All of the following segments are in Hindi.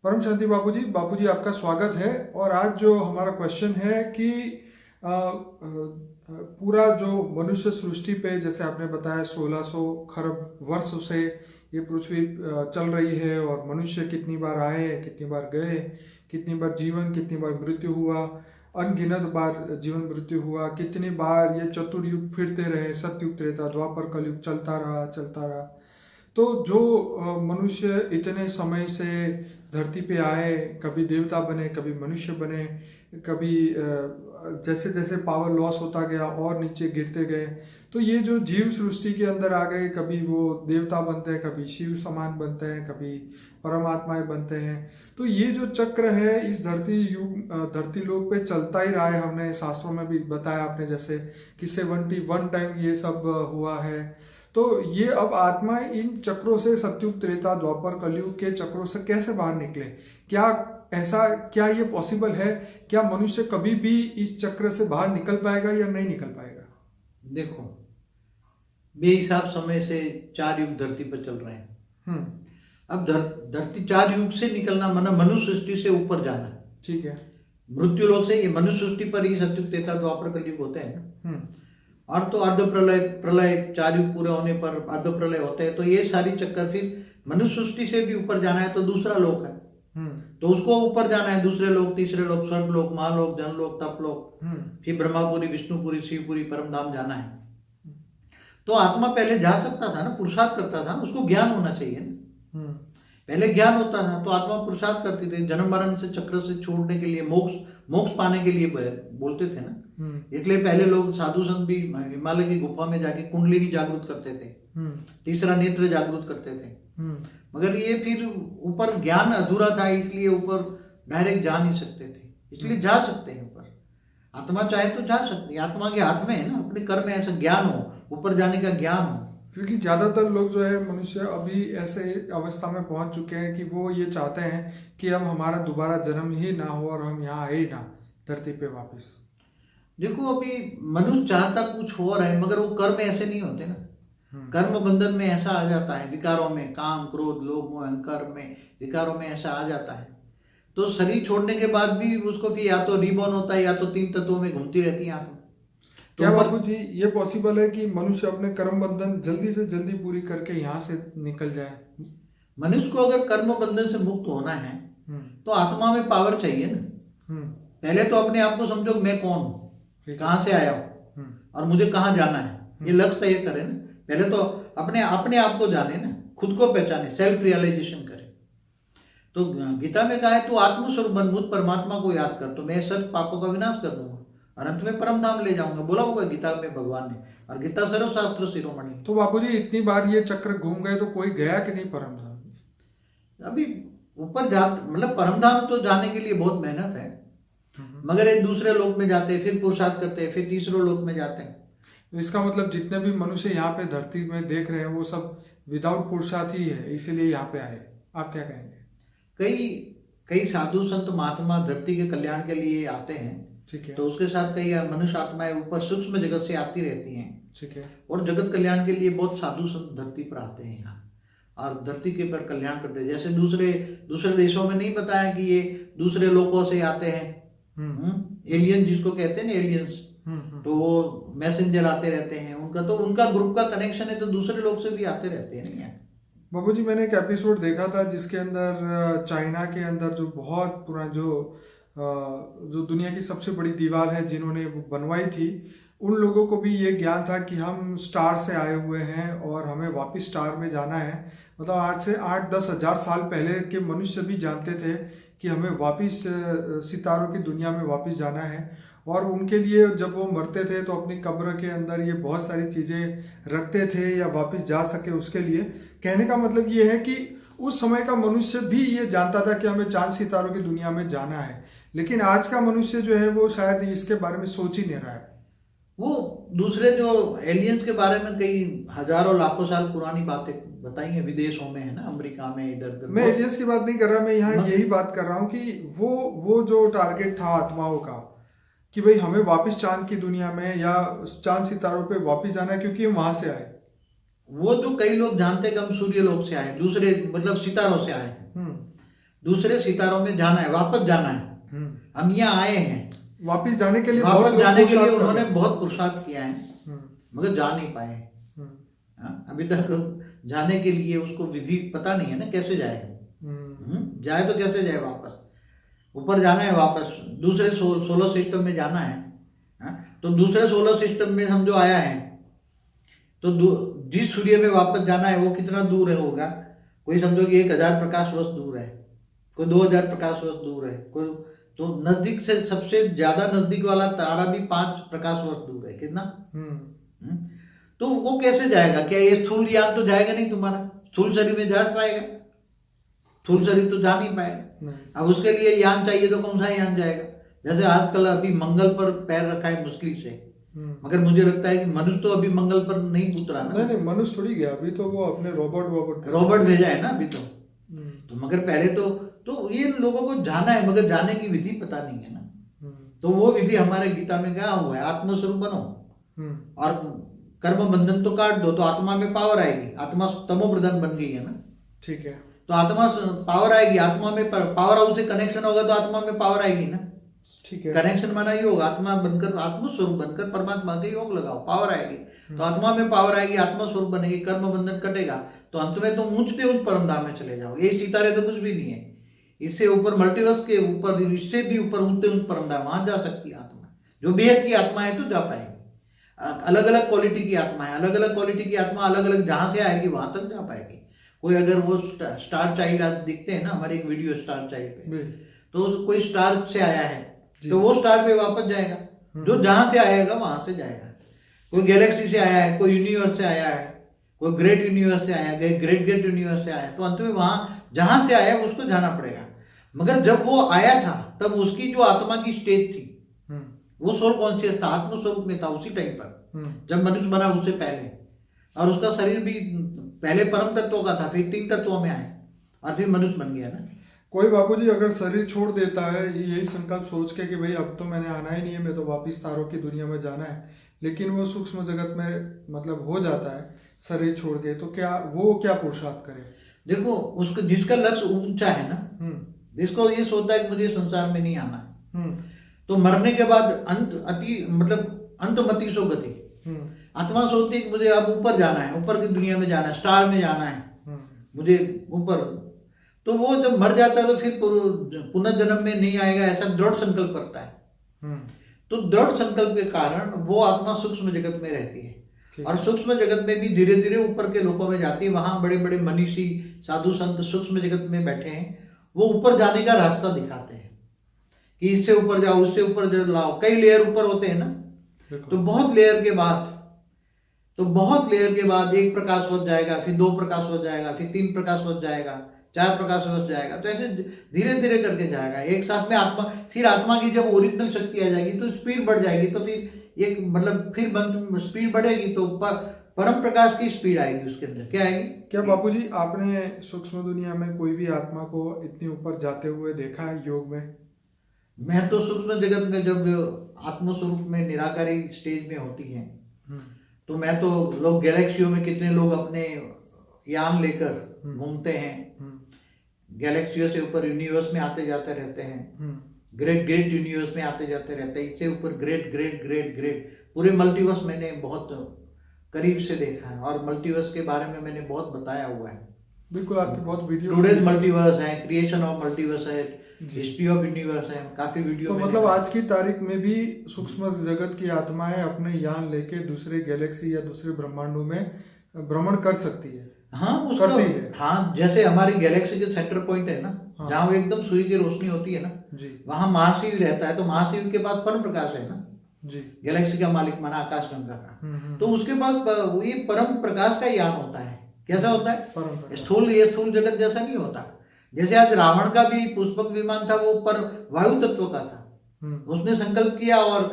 परम शांति बापूजी आपका स्वागत है। और आज जो हमारा क्वेश्चन है कि पूरा जो मनुष्य सृष्टि पे, जैसे आपने बताया 1600 खरब वर्ष से ये पृथ्वी चल रही है, और मनुष्य कितनी बार आए, कितनी बार गए, कितनी बार जीवन, कितनी बार मृत्यु हुआ, अनगिनत बार जीवन मृत्यु हुआ, कितनी बार ये चतुर्युग फिरते रहे, सतयुग, त्रेता, द्वापर, कलयुग चलता रहा। तो जो मनुष्य इतने समय से धरती पे आए, कभी देवता बने, कभी मनुष्य बने, कभी जैसे जैसे पावर लॉस होता गया और नीचे गिरते गए, तो ये जो जीव सृष्टि के अंदर आ गए, कभी वो देवता बनते हैं, कभी शिव समान बनते हैं, कभी परमात्माएं बनते हैं। तो ये जो चक्र है इस धरती लोक पे चलता ही रहा है। हमने शास्त्रों में भी बताया आपने, जैसे कि 71 टाइम ये सब हुआ है। तो ये अब आत्मा इन चक्रों से, सतयुग, त्रेता, द्वापर, कलयुग के चक्रों से कैसे बाहर निकले? क्या ये पॉसिबल है? क्या मनुष्य कभी भी इस चक्र से बाहर निकल पाएगा या नहीं निकल पाएगा? देखो, बेहिसाब समय से 4 युग धरती पर चल रहे हैं। अब धरती 4 युग से निकलना माना मनुष्य सृष्टि से ऊपर जाना। ठीक है। मृत्यु लोक से, ये मनुष्य सृष्टि पर ही सतयुग, त्रेता, द्वापर, कलयुग होते हैं। और तो अर्ध प्रलय 4 युग पूरे होने पर अर्ध प्रलय होते हैं। तो ये सारी चक्कर, फिर मनुष्य सृष्टि से भी ऊपर जाना है तो दूसरा लोक है, तो उसको ऊपर जाना है, दूसरे लोक, तीसरे लोक, स्वर्ग लोक, महालोक, जनलोक, तपलोक, फिर ब्रह्मापुरी, विष्णुपुरी, शिवपुरी, परमधाम जाना है। तो आत्मा पहले जा सकता था ना, पुरुषार्थ करता था ना, उसको ज्ञान होना चाहिए ना। पहले ज्ञान होता था तो आत्मा पुरुषार्थ करती थी, जन्म मरण से चक्र से छोड़ने के लिए, मोक्ष पाने के लिए बोलते थे ना। इसलिए पहले लोग साधु संत भी हिमालय की गुफा में जाके कुंडलिनी जागृत करते थे, तीसरा नेत्र जागृत करते थे। मगर ये फिर ऊपर ज्ञान अधूरा था, इसलिए ऊपर डायरेक्ट जा नहीं सकते थे। इसलिए जा सकते हैं ऊपर, आत्मा चाहे तो जा सकती है। आत्मा के हाथ में है ना, अपने कर्म में ऐसा ज्ञान हो, ऊपर जाने का ज्ञान हो। क्योंकि ज्यादातर लोग जो है, मनुष्य अभी ऐसे अवस्था में पहुंच चुके हैं कि वो ये चाहते हैं कि अब हमारा दोबारा जन्म ही ना हो और हम यहाँ आए ही ना धरती पे वापस। देखो, अभी मनुष्य चाहता कुछ और है, मगर वो कर्म ऐसे नहीं होते ना। कर्म बंधन में ऐसा आ जाता है, विकारों में, काम, क्रोध, लोभ, मोह, अहंकार में, विकारों में ऐसा आ जाता है। तो शरीर छोड़ने के बाद भी उसको फिर या तो रिबॉर्न होता है, या तो 3 तत्वों में घूमती रहती है आत्मा। तो क्या बाबू जी ये पॉसिबल है कि मनुष्य अपने कर्म बंधन जल्दी से जल्दी पूरी करके यहाँ से निकल जाए? मनुष्य को अगर कर्म बंधन से मुक्त होना है तो आत्मा में पावर चाहिए ना। पहले तो अपने आप को समझो, मैं कौन हूँ, कहाँ से आया हूँ और मुझे कहाँ जाना है, ये लक्ष्य तय करें ना। पहले तो अपने आप को जाने ना, खुद को पहचाने, सेल्फ रियलाइजेशन करें। तो गीता में कहा है, तू आत्मस्वरूप बन, मुझ परमात्मा को याद कर, तो मैं सब पापों का विनाश कर दूंगा और अंत में परम धाम ले जाऊंगा, बोला हुआ गीता में भगवान ने। और गीता सर्वशास्त्र शिरोमणि। तो बापूजी इतनी बार ये चक्र घूम गए तो कोई गया कि नहीं परम धाम? अभी ऊपर जा, मतलब परम धाम तो जाने के लिए बहुत मेहनत है, मगर एक दूसरे लोक में जाते हैं, फिर पुरुषार्थ करते हैं, फिर तीसरे लोक में जाते हैं। तो इसका मतलब जितने भी मनुष्य यहाँ पे धरती में देख रहे हैं वो सब विदाउट पुरुषार्थ ही है, इसीलिए यहाँ पे आए। आप क्या कहेंगे? कई साधु संत महात्मा धरती के कल्याण के लिए आते हैं। ठीक है। तो उसके साथ कई मनुष्य आत्माएं ऊपर सूक्ष्म जगत से आती रहती हैं। ठीक है। और जगत कल्याण के लिए बहुत साधु संत धरती पर आते हैं यहाँ, और धरती के पर कल्याण करते हैं। जैसे दूसरे देशों में नहीं बताया कि ये दूसरे लोगों से आते हैं, एलियन जिसको कहते हैं ना, एलियंस। तो वो मैसेंजर आते रहते हैं, उनका ग्रुप का कनेक्शन है, तो दूसरे लोग से भी आते रहते हैं। नहीं बाबू जी, मैंने एक एपिसोड देखा था जिसके अंदर चाइना के अंदर जो बहुत पुराना जो दुनिया की सबसे बड़ी दीवार है जिन्होंने वो बनवाई थी, उन लोगों को भी ये ज्ञान था कि हम स्टार से आए हुए हैं और हमें वापस स्टार में जाना है। मतलब आज से 8-10 हज़ार साल पहले के मनुष्य भी जानते थे कि हमें वापस सितारों की दुनिया में वापस जाना है। और उनके लिए जब वो मरते थे तो अपनी कब्र के अंदर ये बहुत सारी चीज़ें रखते थे या वापस जा सके उसके लिए। कहने का मतलब ये है कि उस समय का मनुष्य भी ये जानता था कि हमें चांद सितारों की दुनिया में जाना है, लेकिन आज का मनुष्य जो है वो शायद इसके बारे में सोच ही नहीं रहा है। वो दूसरे जो एलियंस के बारे में कई हजारों लाखों साल पुरानी बातें बताई हैं, विदेशों में है ना, अमेरिका में, इधर। मैं एलियंस की बात नहीं कर रहा, मैं यहाँ यही बात कर रहा हूँ कि वो जो टारगेट था आत्माओं का कि भाई हमें वापस चांद की दुनिया में या चांद सितारों पे वापस जाना है क्योंकि हम वहां से आए। वो जो कई लोग जानते हैं कि हम सूर्य लोक से आए, दूसरे मतलब सितारों से आए हैं। दूसरे सितारों में जाना है, वापस जाना है। हम यहाँ आए हैं, वापस जाने के लिए वापस जाने के लिए पुरुषार्थ कर उन्होंने रहे हैं। बहुत पुरुषार्थ किया है, मगर जा नहीं पाए। हाँ, अभी तक जाने के लिए उसको विधि पता नहीं है ना, कैसे जाए। जाए तो कैसे जाए, वापस ऊपर जाना है, वापस दूसरे सोलर सिस्टम में जाना है। हाँ, तो दूसरे सोलर सिस्टम में हम जो आया है, तो जिस सूर्य में वापस जाना है वो कितना दूर है होगा, कोई समझो कि 1000 प्रकाश वर्ष दूर है, कोई 2000 प्रकाश वर्ष दूर है, कोई तो नजदीक से सबसे ज्यादा नजदीक वाला तारा भी 5 प्रकाश वर्ष दूर है। कितना? तो वो कैसे जाएगा? क्या ये स्थूल यान तो जाएगा नहीं तुम्हारा, स्थूल शरीर में जा पाएगा? स्थूल शरीर तो जा नहीं पाएगा। अब उसके लिए यान चाहिए, तो कौन सा यान जाएगा? जैसे आजकल अभी मंगल पर पैर रखा है मुश्किल से, मगर मुझे लगता है कि मनुष्य तो अभी मंगल पर नहीं उतरा ना। नहीं, मनुष्य थोड़ी गया, अभी तो वो अपने रोबोट भेजा है ना अभी तो मगर पहले तो ये लोगों को जाना है, मगर जाने की विधि पता नहीं है ना। तो वो विधि हमारे गीता में क्या हुआ है, आत्मस्वरूप बनो और कर्म बंधन तो काट दो, तो आत्मा में पावर आएगी। आत्मा तमो प्रधान बन गई है ना। ठीक है, तो आत्मा पावर आएगी, आत्मा में पावर हाउस से कनेक्शन होगा तो आत्मा में पावर आएगी ना। ठीक है, कनेक्शन माना योग, आत्मा बनकर आत्मस्वरूप बनकर परमात्मा के योग लगाओ, पावर आएगी। तो आत्मा में पावर आएगी, आत्मस्वरूप बनेगी, कर्म बंधन कटेगा, तो अंत में तुम ऊंचते उच्च परम धाम में चले जाओ। ये सितारे तो कुछ भी नहीं है, इससे ऊपर मल्टीवर्स के ऊपर, इससे भी ऊपर ऊंचते उच्च परम धाम, वहां जा सकती है आत्मा। जो बेहद की आत्मा है तो जा पाएगी। अलग अलग क्वालिटी की आत्मा है, अलग अलग क्वालिटी की आत्मा अलग अलग जहां से आएगी वहां तक जा पाएगी। कोई अगर वो स्टार चाइल्ड आज दिखते हैं ना, हमारे एक वीडियो स्टार चाइल्ड पे, तो कोई स्टार से आया है तो वो स्टार पे वापस जाएगा, जो जहां से आएगा वहां से जाएगा। कोई गैलेक्सी से आया है, कोई यूनिवर्स से आया है, कोई ग्रेट यूनिवर्स से आया है, ग्रेट यूनिवर्स से आया है, तो अंत में वहां जहां से आया उसको जाना पड़ेगा। मगर जब वो आया था तब उसकी जो आत्मा की स्टेज थी, वो सोल कॉन्शियस था, आत्मस्वरूप में था उसी टाइम पर, जब मनुष्य बना उससे पहले। और उसका शरीर भी पहले परम तत्वों का था, फिर 3 तत्वों में आए और फिर मनुष्य बन गया ना। कोई बापूजी अगर शरीर छोड़ देता है यही संकल्प सोच के कि भाई अब तो मैंने आना ही नहीं है, मैं तो वापिस तारों की दुनिया में जाना है, लेकिन वो सूक्ष्म जगत में मतलब हो जाता है शरीर छोड़ के, तो क्या पुरुषार्थ करे? देखो, उसको जिसका लक्ष्य ऊंचा है ना, जिसको ये सोचता है कि मुझे संसार में नहीं आना है, तो मरने के बाद अंतमति सो गति, आत्मा सोचती है कि मुझे अब ऊपर जाना है, ऊपर की दुनिया में जाना है, स्टार में जाना है, मुझे ऊपर। तो वो जब मर जाता है तो फिर पुनर्जन्म में नहीं आएगा, ऐसा दृढ़ संकल्प करता है। तो दृढ़ संकल्प के कारण वो आत्मा सूक्ष्म जगत में रहती है, और सूक्ष्म जगत में भी धीरे धीरे ऊपर के लोकों में जाती है। वहां बड़े बड़े मनीषी साधु संत सूक्ष्म जगत में बैठे हैं, वो ऊपर जाने का रास्ता दिखाते हैं कि इससे ऊपर जाओ, उससे ऊपर लाओ। कई लेयर ऊपर होते हैं ना, तो बहुत लेयर के बाद 1 प्रकाश हो जाएगा, फिर 2 प्रकाश हो जाएगा, फिर 3 प्रकाश हो जाएगा, 4 प्रकाश हो जाएगा। तो ऐसे धीरे धीरे करके जाएगा। एक साथ में आत्मा की जब ओरिजिनल शक्ति आ जाएगी तो स्पीड बढ़ जाएगी, तो फिर फिर स्पीड बढ़ेगी तो परम प्रकाश की स्पीड आएगी उसके अंदर। क्या आएगी? क्या बापूजी आपने सूक्ष्म दुनिया में कोई भी आत्मा को इतनी ऊपर जाते हुए देखा है योग में? मैं तो सूक्ष्म जगत में जब आत्मस्वरूप में निराकारी स्टेज में होती है, तो मैं तो लोग गैलेक्सियों में कितने लोग अपने यान लेकर घूमते हैं, गैलेक्सियों से ऊपर यूनिवर्स में आते जाते रहते हैं, ग्रेट यूनिवर्स में आते जाते रहते हैं, इससे ऊपर ग्रेट पूरे मल्टीवर्स मैंने बहुत करीब से देखा है, और मल्टीवर्स के बारे में मैंने बहुत बताया हुआ है। बिल्कुल, आपके बहुत वीडियो, टुडेज मल्टीवर्स है, क्रिएशन ऑफ मल्टीवर्स है, हिस्ट्री ऑफ यूनिवर्स है, काफी वीडियो। तो मतलब आज की तारीख में भी सूक्ष्म जगत की आत्माएं अपने यान लेके दूसरे गैलेक्सी या दूसरे ब्रह्मांडों में भ्रमण कर सकती है। हाँ, करती है। हाँ, जैसे हमारी गैलेक्सी के सेंटर पॉइंट है ना, हाँ, जहाँ वो एकदम सूर्य की रोशनी होती है ना जी, वहां महाशिव रहता है। तो महाशिव के पास परम प्रकाश है ना जी, गैलेक्सी का मालिक माना आकाश गंगा का। तो उसके पास ये परम प्रकाश का यान होता है। कैसा होता है? ये स्थूल जगत जैसा नहीं होता। जैसे आज रावण का भी पुष्पक विमान था, वो पर वायु तत्व का था। उसने संकल्प किया और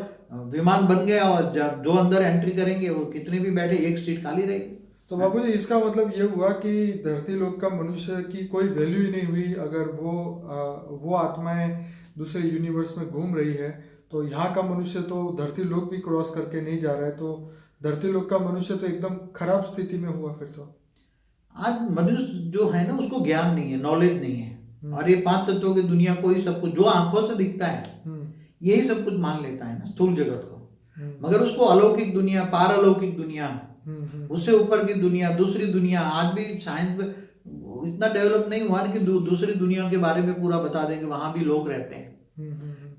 विमान बन गया, और जब जो अंदर एंट्री करेंगे वो कितने भी बैठे, 1 सीट खाली रहेगी। तो बाबूजी इसका मतलब ये हुआ कि धरती लोक का मनुष्य की कोई वैल्यू ही नहीं हुई अगर वो आत्माएं दूसरे यूनिवर्स में घूम रही है। तो यहाँ का मनुष्य तो धरती लोक भी क्रॉस करके नहीं जा रहा है, तो धरती लोक का मनुष्य तो एकदम खराब स्थिति में हुआ फिर तो। आज मनुष्य जो है ना, उसको ज्ञान नहीं है, नॉलेज नहीं है। और ये 5 तत्वों की दुनिया को ही सब कुछ जो आंखों से दिखता है यही सब कुछ मान लेता है ना, स्थूल जगत को। मगर उसको अलौकिक दुनिया, पारलौकिक दुनिया, उससे ऊपर की दुनिया, दूसरी दुनिया, आज भी साइंस में इतना डेवलप नहीं हुआ कि दूसरी दुनिया के बारे में पूरा बता देंगे, वहां भी लोग रहते हैं।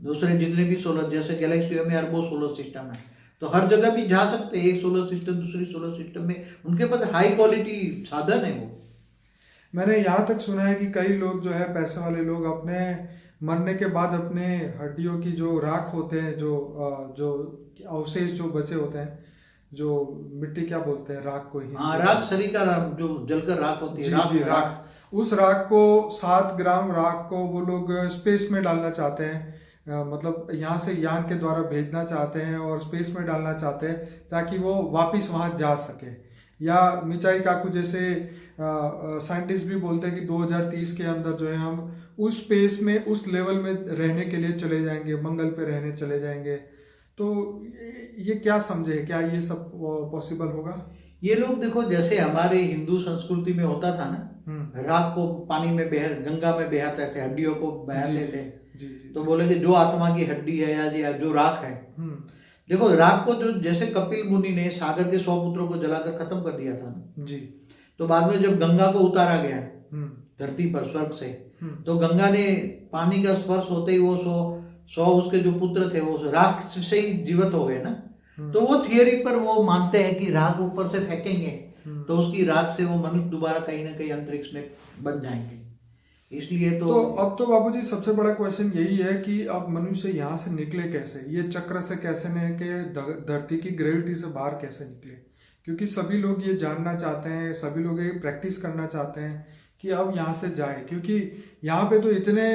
दूसरे जितने भी सोलर, जैसे गैलेक्सी में अरबों सोलर सिस्टम है, तो हर जगह भी जा सकते हैं। एक सोलर सिस्टम दूसरी सोलर सिस्टम में, उनके पास हाई क्वालिटी साधन है। वो मैंने यहाँ तक सुना है कि कई लोग जो है, पैसे वाले लोग, अपने मरने के बाद अपने हड्डियों की जो राख होते हैं, जो अवशेष जो बचे होते हैं, जो मिट्टी क्या बोलते हैं, राख को ही, हाँ, राख, शरीर का राख, जो जलकर राख होती है, जी जी, राख, उस राख को 7 ग्राम राख को वो लोग स्पेस में डालना चाहते हैं। मतलब यहाँ से यान के द्वारा भेजना चाहते हैं और स्पेस में डालना चाहते हैं ताकि वो वापस वहाँ जा सके। या मिचाई काकू जैसे साइंटिस्ट भी बोलते हैं कि 2030 के अंदर जो है हम उस स्पेस में, उस लेवल में रहने के लिए चले जाएंगे, मंगल पे रहने चले जाएंगे। तो ये क्या समझे, क्या ये सब पॉसिबल होगा? ये लोग देखो, जैसे हमारे हिंदू संस्कृति में होता था ना, राख को पानी में गंगा में बहाते थे, हड्डियों को बहाते थे। जी जी। तो बोले कि जो आत्मा की हड्डी है या जो राख है, देखो राख को, जो जैसे कपिल मुनि ने सागर के 100 पुत्रों को जलाकर खत्म कर दिया था ना जी, तो बाद में जब गंगा को उतारा गया धरती पर स्वर्ग से, तो गंगा ने पानी का स्पर्श होते ही वो 100 उसके जो पुत्र थे वो राख से ही जीवित हो गए ना। तो वो थियरी पर वो मानते हैं कि राख ऊपर से फेंकेंगे तो उसकी राख से वो मनुष्य दोबारा कहीं ना कहीं अंतरिक्ष में बन जाएंगे। इसलिए तो अब तो बाबूजी सबसे बड़ा क्वेश्चन यही है कि अब मनुष्य यहाँ से निकले कैसे, ये चक्र से कैसे निकले, धरती की ग्रेविटी से बाहर कैसे निकले? क्योंकि सभी लोग ये जानना चाहते हैं, सभी लोग ये प्रैक्टिस करना चाहते हैं कि अब यहाँ से जाए, क्योंकि यहाँ पे तो इतने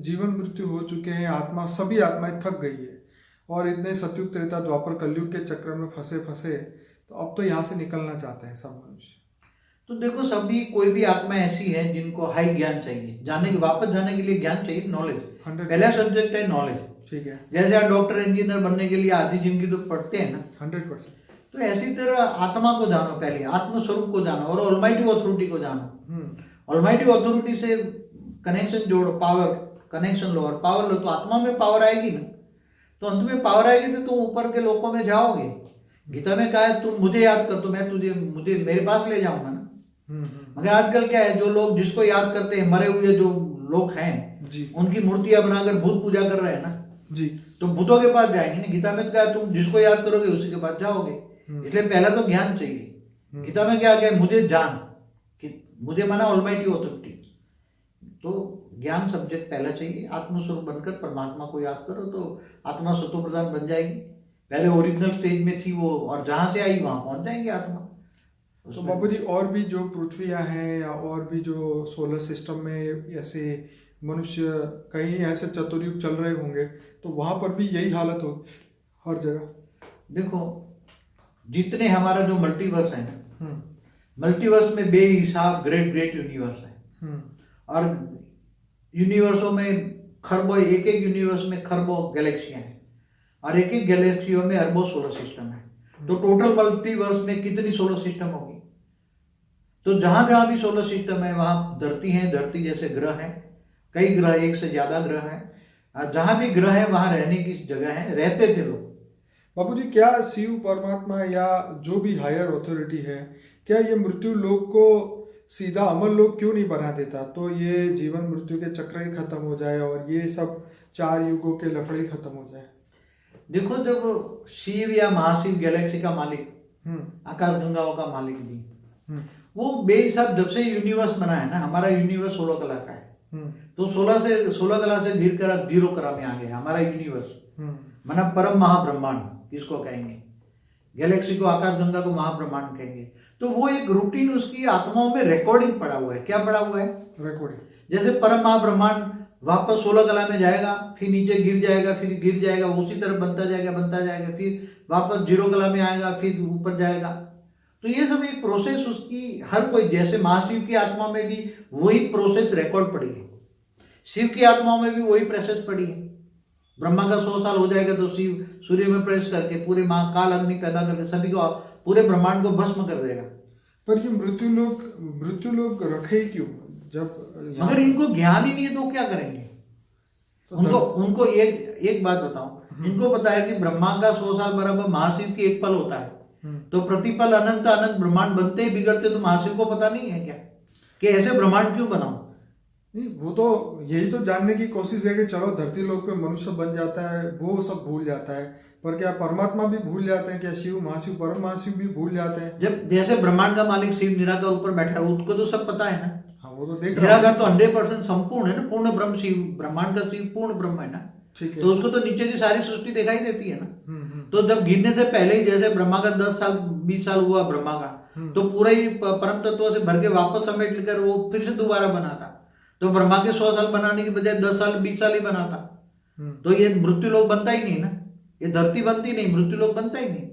जीवन मृत्यु हो चुके हैं, आत्मा, सभी आत्माएं थक गई है और इतने सतयुग त्रेता द्वापर कलयुग के चक्र में फंसे, तो अब तो यहाँ से निकलना चाहते हैं सब मनुष्य। तो देखो, सभी, कोई भी आत्मा ऐसी है जिनको हाई ज्ञान चाहिए, वापस जाने के लिए ज्ञान चाहिए, नॉलेज। पहला सब्जेक्ट है नॉलेज, ठीक है। जैसे आप डॉक्टर इंजीनियर बनने के लिए आधी जिंदगी तो पढ़ते हैं ना, 100%। तो ऐसी तरह आत्मा को जानो, पहले आत्मस्वरूप को जानो और ऑलमाइटी अथॉरिटी को जानो। ऑलमाइटी अथॉरिटी से कनेक्शन जोड़ो, पावर कनेक्शन लो और पावर लो, तो आत्मा में पावर आएगी ना। तो अंत में पावर आएगी तो तुम ऊपर के लोकों में जाओगे। गीता में कहा है तुम मुझे याद कर तो मैं मुझे मेरे पास ले जाऊंगा ना। मगर आजकल क्या है, जो लोग जिसको याद करते हैं, मरे हुए जो लोग हैं जी, उनकी मूर्तियां बनाकर भूत पूजा कर रहे हैं ना जी, तो भूतों के पास जाएंगे ना। गीता में तो क्या है, तुम जिसको याद करोगे उसी के पास जाओगे। इसलिए पहला तो ज्ञान चाहिए। गीता में क्या है, मुझे जान, कि मुझे माना ऑलमाइटी अथॉरिटी। तो ज्ञान सब्जेक्ट पहला चाहिए। आत्मस्वरूप बनकर परमात्मा को याद करो तो आत्मा सत्व प्रधान बन जाएगी। पहले ओरिजिनल स्टेज में थी वो, और जहां से आई वहां पहुंच जाएंगे आत्मा। तो बाबू जी, और भी जो पृथ्वियाँ हैं या और भी जो सोलर सिस्टम में ऐसे मनुष्य, कहीं ऐसे चतुर्युग चल रहे होंगे, तो वहां पर भी यही हालत हो हर जगह। देखो, जितने हमारा जो मल्टीवर्स है ना, मल्टीवर्स में बेहिसाब ग्रेट यूनिवर्स है। और यूनिवर्सों में खरबों, एक यूनिवर्स में खरबों गैलेक्सियां हैं और एक गैलेक्सियों में अरबों सोलर सिस्टम है। तो टोटल मल्टीवर्स में कितनी सोलर सिस्टम होगी? तो जहां जहां भी सोलर सिस्टम है वहां धरती है, धरती जैसे ग्रह है, कई ग्रह, एक से ज्यादा ग्रह है। जहां भी ग्रह है वहां रहने की जगह है, रहते थे लोग। बाबूजी, क्या शिव परमात्मा या जो भी हायर अथॉरिटी है, क्या ये मृत्यु लोक को सीधा अमर लोक क्यों नहीं बना देता, तो ये जीवन मृत्यु के चक्र ही खत्म हो जाए और ये सब 4 युगों के लफड़े खत्म हो जाए? देखो, जब शिव या महाशिव गैलेक्सी का मालिक, आकाश गंगाओं का मालिक भी, वो बेहिसाब जब से यूनिवर्स बना है ना, हमारा यूनिवर्स 16 कला का है। तो 16 कला से गिर कर अब 0 कला में आ गया हमारा यूनिवर्स। माना परम महाब्रह्मांड किसको कहेंगे? गैलेक्सी को, आकाश गंगा को महाब्रह्मांड कहेंगे। तो वो एक रूटीन उसकी आत्माओं में रिकॉर्डिंग पड़ा हुआ है। क्या पड़ा हुआ है? रिकॉर्डिंग। जैसे परम महाब्रह्मांड वापस 16 कला में जाएगा, फिर नीचे गिर जाएगा, फिर गिर जाएगा, उसी तरह बनता जाएगा, फिर वापस 0 कला में आएगा, फिर ऊपर जाएगा। तो ये सब एक प्रोसेस उसकी, हर कोई, जैसे महाशिव की आत्मा में भी वही प्रोसेस रिकॉर्ड पड़ी है, शिव की आत्माओं में भी वही प्रोसेस पड़ी है। ब्रह्मा का 100 साल हो जाएगा तो शिव सूर्य में प्रवेश करके पूरे महाकाल अग्नि पैदा करके सभी को, पूरे ब्रह्मांड को भस्म कर देगा। पर ये मृत्यु लोग रखे ही क्यों? जब मगर इनको ज्ञान ही नहीं है तो क्या करेंगे? तो उनको उनको एक बात बताऊं, इनको पता है कि ब्रह्मा का 100 साल बराबर महाशिव की एक पल होता है, तो प्रतिपल अनंत अनंत ब्रह्मांड बनते ही बिगड़ते, तो महाशिव को पता नहीं है क्या कि ऐसे ब्रह्मांड क्यों बनाऊं? नहीं, वो तो यही तो जानने की कोशिश है कि चलो धरती लोक पे मनुष्य बन जाता है, वो सब भूल जाता है, पर क्या परमात्मा भी भूल जाते हैं? क्या शिव महाशिव परम महाशिव भी भूल जाते हैं? जब जैसे ब्रह्मांड का मालिक शिव निराकार ऊपर बैठा है, उसको तो सब पता है ना। हाँ, वो तो देख रहा निराकार तो 100% संपूर्ण है ना, पूर्ण ब्रह्म शिव, ब्रह्मांड का शिव पूर्ण ब्रह्म है ना, ठीक है। तो उसको तो नीचे की सारी सृष्टि दिखाई देती है ना। तो जब गिरने से पहले ही जैसे ब्रह्मा का 10 साल 20 साल हुआ ब्रह्मा का, तो पूरा ही परम तत्वों से भर के वापस समेट लेकर वो फिर से दोबारा बना था। तो ब्रह्मा के 100 साल बनाने की बजाय 10 साल 20 साल ही बना था। तो ये मृत्यु लोक बनता ही नहीं ना, ये धरती बनती नहीं, मृत्यु लोक बनता ही नहीं।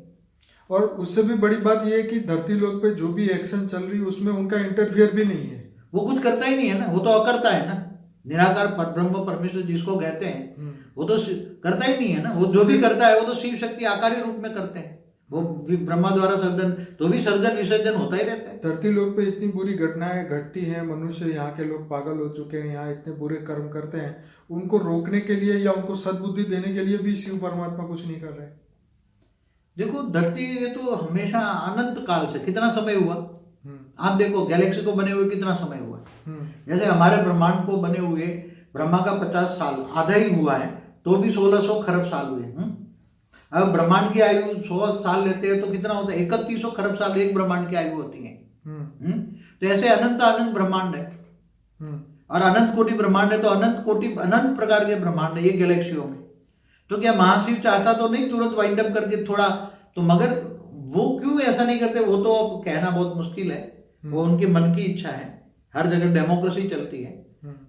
और उससे भी बड़ी बात ये है कि धरती लोक पे जो भी एक्शन चल रही है उसमें उनका इंटरफियर भी नहीं है, वो कुछ करता ही नहीं है ना, वो तो अकर्ता है ना। निराकार ब्रह्म परमेश्वर जिसको कहते हैं वो तो करता ही नहीं है ना। वो जो भी करता है वो तो शिव शक्ति आकारी रूप में करते हैं, वो ब्रह्मा द्वारा सर्जन, तो भी सर्जन विसर्जन होता ही रहता है। धरती लोक पे इतनी बुरी घटनाएं घटती हैं, मनुष्य यहाँ के लोग पागल हो चुके हैं, यहाँ इतने बुरे कर्म करते हैं, उनको रोकने के लिए या उनको सद्बुद्धि देने के लिए भी शिव परमात्मा कुछ नहीं कर रहे। देखो धरती ये तो हमेशा अनंत काल से कितना समय हुआ, आप देखो गैलेक्सी को बने हुए कितना समय हुआ। जैसे हमारे ब्रह्मांड को बने हुए ब्रह्मा का 50 साल आधा ही हुआ है, तो भी 1600 खरब साल हुए। अब ब्रह्मांड की आयु 100 साल लेते हैं तो कितना होता है? 3100 खरब साल एक ब्रह्मांड की आयु होती है। तो ऐसे अनंत अनंत ब्रह्मांड है, और अनंत कोटि ब्रह्मांड है, तो अनंत कोटि अनंत प्रकार के ब्रह्मांड है ये गैलेक्सियों में। तो क्या महाशिव चाहता तो नहीं तुरंत वाइंड अप करके थोड़ा तो, मगर वो क्यों ऐसा नहीं करते? वो तो अब कहना बहुत मुश्किल है, वो उनके मन की इच्छा है। हर जगह डेमोक्रेसी चलती है।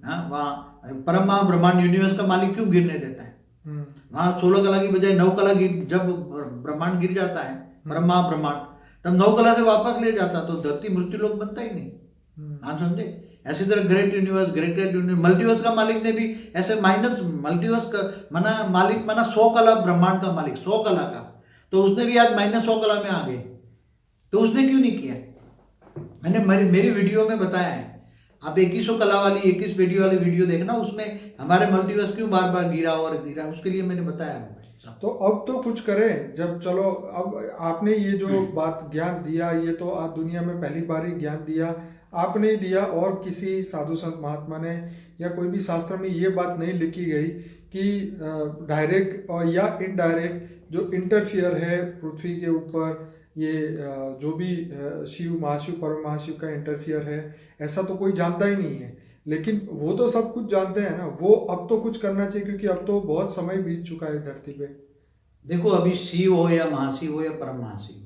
वहाँ परम महाब्रह्मांड यूनिवर्स का मालिक क्यों गिरने देता है? वहां 16 कला की बजाय 9 कला जब ब्रह्मांड गिर जाता है परम महाब्रह्मांड, तब 9 कला से वापस ले जाता, तो धरती मृत्यु लोक बनता ही नहीं। आप समझे? ऐसी तरह great universe great universe multiverse का मालिक ने भी ऐसे माइनस मल्टीवर्स का मना मालिक माना 100 कला ब्रह्मांड का मालिक 100 कला का, तो उसने भी आज -100 कला में आ गए, तो उसने क्यों नहीं किया? मैंने मेरी वीडियो में बताया है, आप 2100 कला वाली 21 वीडियो वाली वीडियो देखना, उसमें हमारे मल्टीवर्स क्यों बार बार गिरा और गिरा, उसके लिए मैंने बताया हुआ है। तो अब तो कुछ करें, जब चलो अब आपने ये जो बात ज्ञान दिया, ये तो आज दुनिया में पहली बार ही ज्ञान दिया, आपने ही दिया, और किसी साधु संत महात्मा ने या कोई भी शास्त्र में ये बात नहीं लिखी गई कि डायरेक्ट और या इनडायरेक्ट जो इंटरफियर है पृथ्वी के ऊपर, ये जो भी शिव महाशिव परम महाशिव का इंटरफियर है, ऐसा तो कोई जानता ही नहीं है। लेकिन वो तो सब कुछ जानते हैं ना, वो अब तो कुछ करना चाहिए, क्योंकि अब तो बहुत समय बीत चुका है धरती पे। देखो अभी शिव हो या महाशिव हो या परम महाशिव,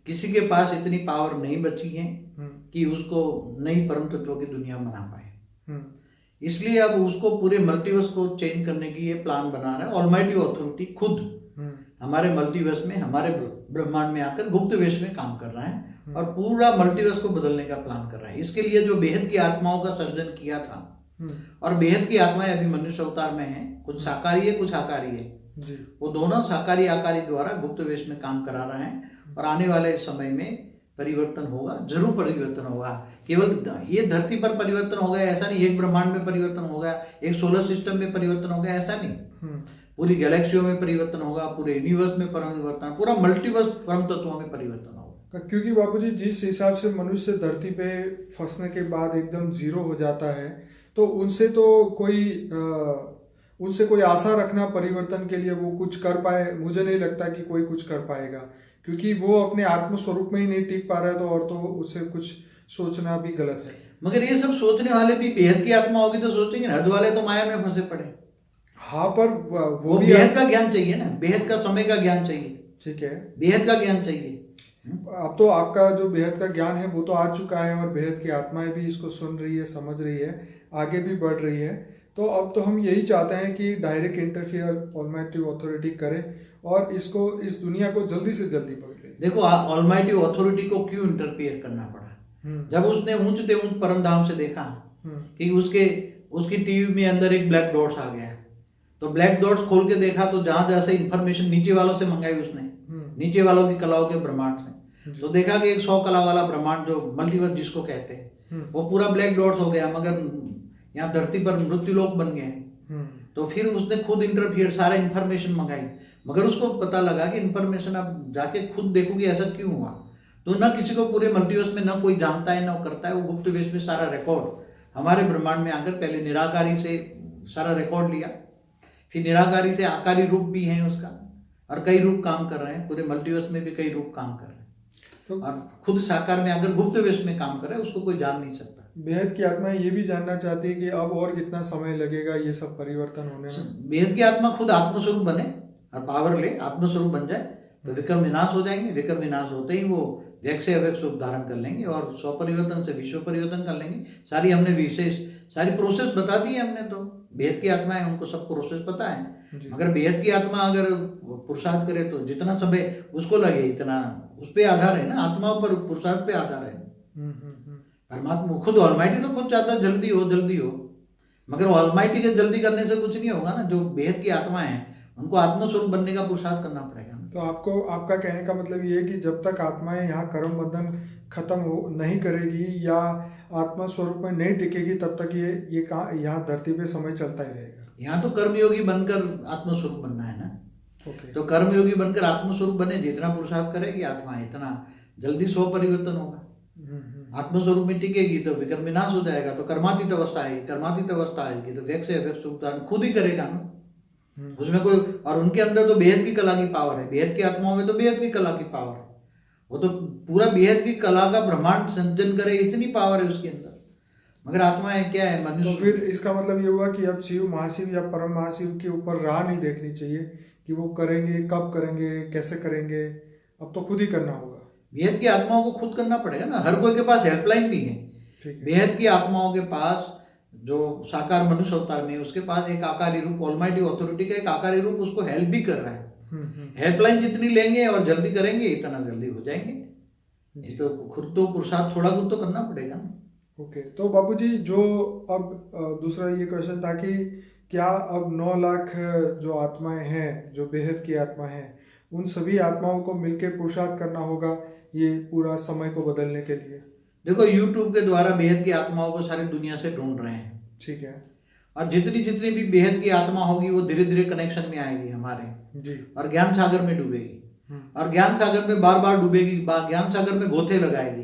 किसी के पास इतनी पावर नहीं बची है कि उसको नई परम तत्वों की दुनिया बना पाए। इसलिए अब उसको पूरे मल्टीवर्स को चेंज करने की ये प्लान बना रहा है ऑलमाइटी अथॉरिटी खुद हमारे मल्टीवर्स में, हमारे ब्रह्मांड में आकर गुप्त वेश में काम कर रहा है और पूरा मल्टीवर्स को बदलने का प्लान कर रहा है। इसके लिए जो बेहद की आत्माओं का सर्जन किया था, और बेहद की आत्माएं अभी मनुष्य अवतार में हैं, कुछ साकारी है कुछ आकारी है, वो दोनों साकारी आकारी द्वारा गुप्त वेश में काम करा रहे हैं। और आने वाले समय में परिवर्तन होगा, जरूर परिवर्तन होगा। केवल ये धरती पर परिवर्तन हो गया ऐसा नहीं, एक ब्रह्मांड में परिवर्तन हो गया, एक सोलर सिस्टम में परिवर्तन हो गया ऐसा नहीं, पूरी गैलेक्सियों में परिवर्तन होगा, पूरे यूनिवर्स में परिवर्तन, पूरा मल्टीवर्स परम तत्वों में परिवर्तन होगा। क्योंकि बाबूजी जिस हिसाब से मनुष्य धरती पे फंसने के बाद एकदम जीरो हो जाता है, तो उनसे कोई आशा रखना परिवर्तन के लिए वो कुछ कर पाए, मुझे नहीं लगता कि कोई कुछ कर पाएगा, क्योंकि वो अपने आत्म स्वरूप में ही नहीं टिक पा रहा है, तो और तो उससे कुछ सोचना भी गलत है। मगर ये सब सोचने वाले भी बेहद की आत्मा होगी तो सोचेंगे, हद वाले तो माया में फंसे पड़े। हाँ, पर वो भी बेहद का ज्ञान चाहिए ना, बेहद का समय का ज्ञान चाहिए, ठीक है, बेहद का ज्ञान चाहिए। अब तो आपका जो बेहद का ज्ञान है वो तो आ चुका है, और बेहद की आत्माएं भी इसको सुन रही है, समझ रही है, आगे भी बढ़ रही है। तो अब तो हम यही चाहते हैं कि डायरेक्ट इंटरफियर ऑलमाइटी अथॉरिटी करे और इसको, इस दुनिया को जल्दी से जल्दी बदले। देखो ऑलमाइटी अथॉरिटी को क्यों इंटरफियर करना पड़ा? जब उसने ऊंच ते ऊंच परम धाम से देखा कि उसकी टीवी में अंदर एक ब्लैक डॉट्स आ गया, तो ब्लैक डॉट्स खोल के देखा तो जहां जैसे इंफॉर्मेशन नीचे वालों से मंगाई उसने, नीचे वालों की कलाओं के ब्रह्मांड से, तो देखा कि एक 100 कला वाला ब्रह्मांड जो मल्टीवर्स जिसको कहते हैं, वो पूरा ब्लैक डॉट्स हो गया, मगर यहाँ धरती पर मृत्युलोक बन गए हैं। तो फिर उसने खुद इंटरफियर, सारा इंफॉर्मेशन मंगाई, मगर उसको पता लगा कि इंफॉर्मेशन आप जाके खुद देखोगे ऐसा क्यों हुआ। तो ना किसी को पूरे मल्टीवर्स में ना कोई जानता है ना करता है, वो गुप्त वेश में सारा रिकॉर्ड हमारे ब्रह्मांड में आकर पहले निराकारी से सारा रिकॉर्ड लिया, फिर निराकारी से आकारी रूप भी है उसका, और कई रूप काम कर रहे हैं, पूरे मल्टीवर्स में भी कई रूप काम कर रहे हैं। तो और खुद साकार में अगर गुप्त वेश में काम कर रहा है उसको कोई जान नहीं सकता। बेहद की आत्मा ये भी जानना चाहती है कि अब और कितना समय लगेगा ये सब परिवर्तन होने में। बेहद की आत्मा खुद आत्मस्वरूप बने और पावर ले, आत्मस्वरूप बन जाए तो विक्रम विनाश हो जाएंगे। विक्रम विनाश होते ही वो व्यक्त से अव्यक्त स्वरूप धारण कर लेंगे और स्वपरिवर्तन से विश्व परिवर्तन कर लेंगे। सारी हमने विशेष सारी प्रोसेस बता दी है हमने। तो बेहद की आत्मा है, उनको सब प्रोसेस पता है। मगर बेहद की आत्मा अगर पुरुषार्थ करे तो जितना समय उसको लगे इतना उस पे आधार है ना, आत्मा पर पुरुषार्थ पे आधार है। परमात्मा खुद ऑलमाइटी तो खुद चाहता है जल्दी हो, मगर ऑलमाइटी के जल्दी करने से कुछ नहीं होगा ना। जो बेहद की आत्मा है उनको आत्मस्वरूप बनने का पुरुषार्थ करना पड़ेगा। तो आपका कहने का मतलब ये है कि जब तक आत्माएं यहाँ कर्म बंधन खत्म हो नहीं करेगी या आत्मा स्वरूप में नहीं टिकेगी तब तक ये यहाँ धरती पे समय चलता ही रहेगा। यहाँ तो कर्मयोगी बनकर आत्मस्वरूप बनना है ना। तो कर्मयोगी बनकर आत्मस्वरूप बने, जितना पुरुषार्थ करेगी आत्मा इतना जल्दी स्व परिवर्तन होगा। आत्मस्वरूप में टिकेगी तो विक्रम विनाश हो जाएगा, तो कर्मातीत अवस्था आएगी, कर्मातीत अवस्था आएगी तो व्यक्त से अव्यक्त स्वरूप धारण खुद ही करेगा ना उसमें कोई। और उनके अंदर तो बेहद की कला की पावर है, बेहद की आत्माओं में तो बेहद की कला की पावर है। वो तो पूरा बेहद की कला का ब्रह्मांड संजन करे, इतनी पावर है उसके अंदर। मगर आत्माएं क्या है, मनुष्य। तो फिर इसका मतलब ये हुआ कि अब शिव महाशिव या परम महाशिव के ऊपर राह नहीं देखनी चाहिए कि वो करेंगे, कब करेंगे, कैसे करेंगे, अब तो खुद ही करना होगा। बेहद की आत्माओं को खुद करना पड़ेगा ना। हर कोई के पास हेल्पलाइन भी है। बेहद की आत्माओं के पास जो साकार मनुष्य अवतार में उसके पास एक आकारी रूप ऑलमाइटी अथॉरिटी का एक आकारी रूप उसको हेल्प भी कर रहा है। हेल्पलाइन जितनी लेंगे और जल्दी करेंगे इतना जल्दी हो जाएंगे। तो खुद तो पुरुषार्थ थोड़ा बहुत तो करना पड़ेगा ना। ओके, तो बापूजी जो अब दूसरा ये क्वेश्चन था कि क्या अब 9 लाख जो आत्माएं हैं, जो बेहद की आत्मा हैं, उन सभी आत्माओं को मिलकर पुरुषार्थ करना होगा ये पूरा समय को बदलने के लिए? देखो यूट्यूब के द्वारा बेहद की आत्माओं को सारी दुनिया से ढूंढ रहे हैं। ठीक है। और जितनी जितनी भी बेहद की आत्मा होगी वो धीरे धीरे कनेक्शन में आएगी हमारे जी, और ज्ञान सागर में डूबेगी और ज्ञान सागर में बार बार डूबेगी, ज्ञान सागर में गोते लगाएगी।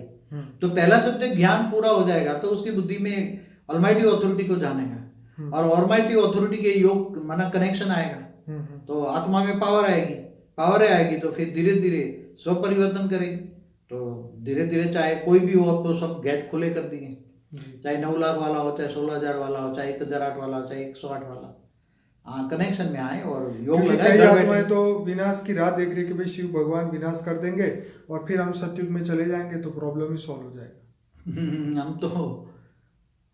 तो पहला सब्जेक्ट ज्ञान पूरा हो जाएगा तो उसकी बुद्धि में ऑलमाइटी अथॉरिटी को जानेगा और ऑलमाइटी अथॉरिटी के योग माना कनेक्शन आएगा तो आत्मा में पावर आएगी तो फिर धीरे धीरे स्व परिवर्तन करेगी। तो धीरे धीरे चाहे कोई भी हो, अब तो सब गेट खुले कर दिए, चाहे 9 लाख वाला हो, चाहे 16,000 वाला हो, चाहे 1,008 वाला हो, चाहे 108 वाला, हाँ कनेक्शन में आए और योग लगाए। आत्माएं तो विनाश की राह देख रही कि भाई शिव भगवान विनाश कर देंगे और फिर हम सतयुग में चले जाएंगे तो प्रॉब्लम ही सॉल्व हो जाएगा।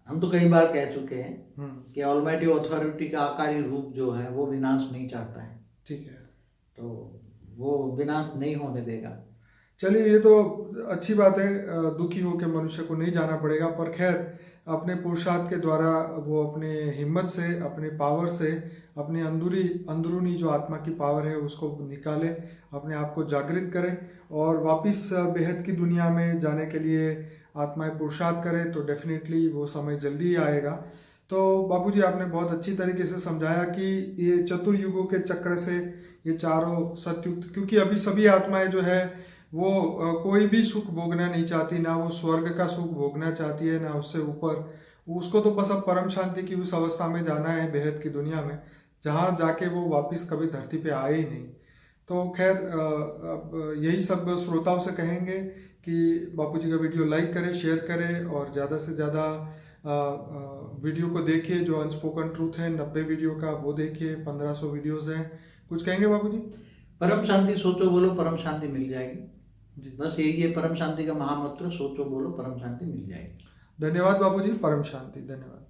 हम तो कई बार कह चुके हैं कि ऑलमाइटी अथॉरिटी का आकारी रूप जो है वो विनाश नहीं चाहता है। ठीक है, तो वो विनाश नहीं होने देगा। चलिए, ये तो अच्छी बात है, दुखी होकर मनुष्य को नहीं जाना पड़ेगा। पर खैर अपने पुरुषार्थ के द्वारा वो अपने हिम्मत से, अपने पावर से, अपने अंदरूनी जो आत्मा की पावर है उसको निकाले, अपने आप को जागृत करें और वापस बेहद की दुनिया में जाने के लिए आत्माएं पुरुषार्थ करें तो डेफिनेटली वो समय जल्दी ही आएगा। तो बापूजी आपने बहुत अच्छी तरीके से समझाया कि ये चतुर्युगों के चक्र से ये चारों सतयुग, क्योंकि अभी सभी आत्माएं जो है वो कोई भी सुख भोगना नहीं चाहती, ना वो स्वर्ग का सुख भोगना चाहती है ना उससे ऊपर। उसको तो बस अब परम शांति की उस अवस्था में जाना है बेहद की दुनिया में, जहाँ जाके वो वापस कभी धरती पे आए ही नहीं। तो खैर अब यही सब श्रोताओं से कहेंगे कि बापूजी का वीडियो लाइक करें, शेयर करें और ज़्यादा से ज़्यादा वीडियो को देखिए। जो अनस्पोकन ट्रूथ है 90 वीडियो का वो देखिए, 1500 वीडियोज़ हैं। कुछ कहेंगे बापूजी? परम शांति सोचो बोलो परम शांति मिल जाएगी। बस यही है परम शांति का महामंत्र, सोचो बोलो परम शांति मिल जाएगी। धन्यवाद बापूजी, परम शांति। धन्यवाद।